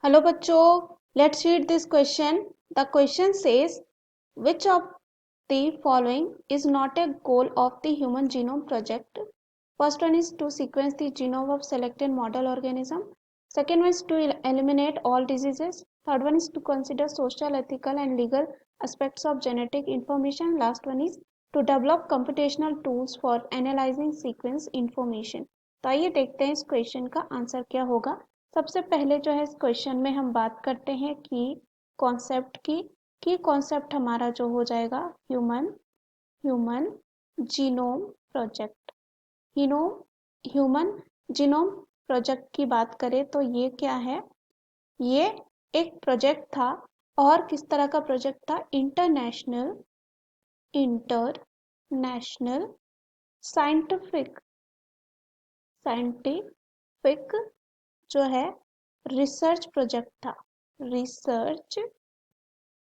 Hello बच्चों, let's read this question. The question says which of the following is not a goal of the human genome project. First one is to sequence the genome of selected model organism. Second one is to eliminate all diseases. Third one is to consider social, ethical and legal aspects of genetic information. Last one is to develop computational tools for analyzing sequence information. तो आइए देखते हैं इस question का answer क्या होगा. सबसे पहले जो है इस क्वेश्चन में हम बात करते हैं कि कॉन्सेप्ट की कॉन्सेप्ट हमारा जो हो जाएगा human genome project. Human genome project की बात करें तो ये क्या है, ये एक प्रोजेक्ट था. और किस तरह का प्रोजेक्ट था? इंटरनेशनल साइंटिफिक जो है रिसर्च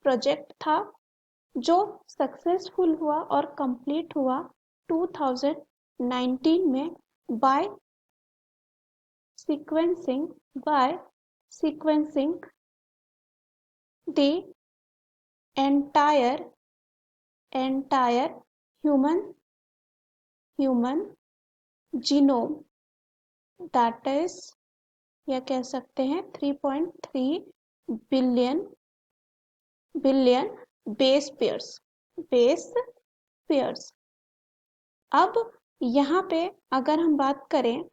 प्रोजेक्ट था जो सक्सेसफुल हुआ और कंप्लीट हुआ 2019 में by sequencing the entire human genome, that is या कह सकते हैं 3.3 बिलियन बेस पेयर्स. अब यहाँ पे अगर हम बात करें,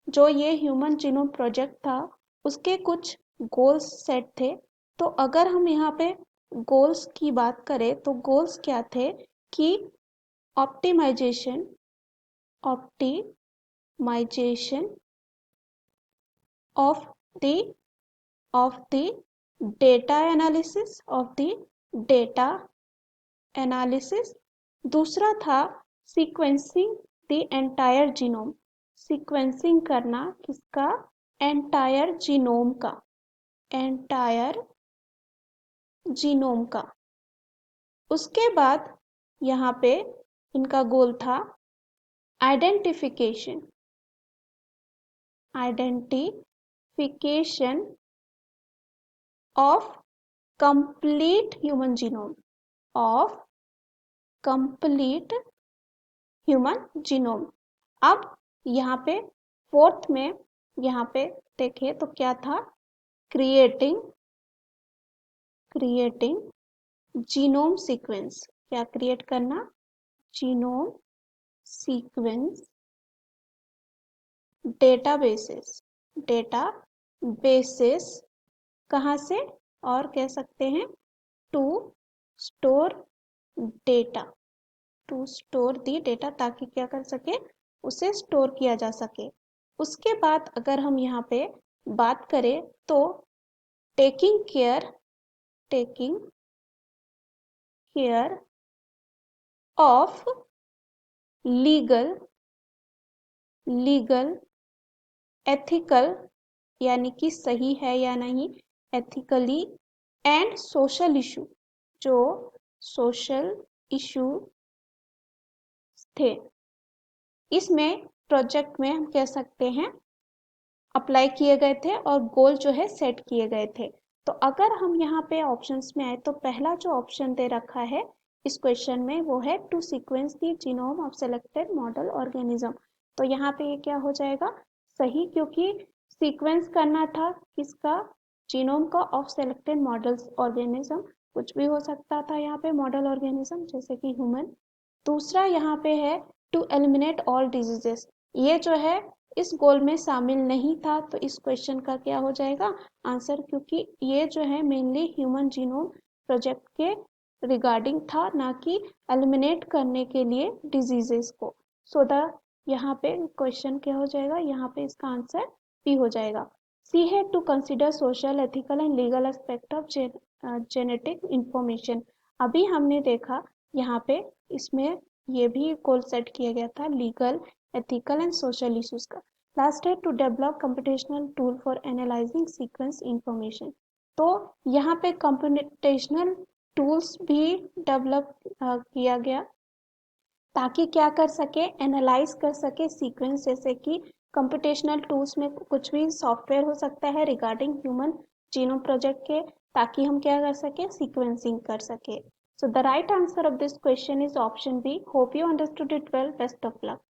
जो ये ह्यूमन जीनोम प्रोजेक्ट था उसके कुछ गोल्स सेट थे. तो अगर हम यहाँ पे गोल्स की बात करें तो गोल्स क्या थे कि optimization of the data analysis. दूसरा था sequencing the entire genome, sequencing करना किसका? एंटायर जीनोम का. उसके बाद यहाँ पे इनका गोल था identification of complete human genome. अब यहाँ पे फोर्थ में यहाँ पे देखें तो क्या था? Creating genome sequence. क्या क्रिएट करना? जीनोम सीक्वेंस डेटाबेसेस कहाँ से? और कह सकते हैं टू स्टोर दी डेटा, ताकि क्या कर सके? उसे स्टोर किया जा सके. उसके बाद अगर हम यहाँ पे बात करें तो taking care of legal ethical, यानी कि सही है या नहीं, एथिकली एंड सोशल इशू, जो सोशल इशू थे इसमें प्रोजेक्ट में हम कह सकते हैं अप्लाई किए गए थे और गोल जो है सेट किए गए थे. तो अगर हम यहाँ पे ऑप्शंस में आए तो पहला जो ऑप्शन दे रखा है इस क्वेश्चन में वो है to sequence the genome of selected model organism. तो यहाँ पे ये क्या हो जाएगा? सही, क्योंकि सीक्वेंस करना था किसका? जीनोम का ऑफ सेलेक्टेड मॉडल्स ऑर्गेनिज्म. कुछ भी हो सकता था यहाँ पे मॉडल ऑर्गेनिज्म, जैसे कि ह्यूमन. दूसरा यहाँ पे है टू एलिमिनेट ऑल डिजीजेस. ये जो है इस गोल में शामिल नहीं था, तो इस क्वेश्चन का क्या हो जाएगा आंसर, क्योंकि ये जो है मेनली ह्यूमन जीनोम प्रोजेक्ट के रिगार्डिंग था, ना कि एलिमिनेट करने के लिए डिजीजेस को. सो द यहाँ पे क्वेश्चन क्या हो जाएगा? यहाँ पे इसका आंसर बी हो जाएगा. सी है to consider social, ethical and legal aspect of genetic information. अभी हमने देखा यहाँ पे इसमें ये भी गोल सेट किया गया था legal, ethical and social issues का. लास्ट है to develop computational tool for analyzing sequence information. तो यहाँ पे कंप्यूटेशनल टूल्स भी डेवलप किया गया ताकि क्या कर सके? एनालाइज कर सके सीक्वेंस. जैसे कि कंप्यूटेशनल टूल्स में कुछ भी सॉफ्टवेयर हो सकता है रिगार्डिंग ह्यूमन जीनोम प्रोजेक्ट के, ताकि हम क्या कर सके, सीक्वेंसिंग कर सके. So the right answer of this question is option B. Hope you understood it well. Best of luck.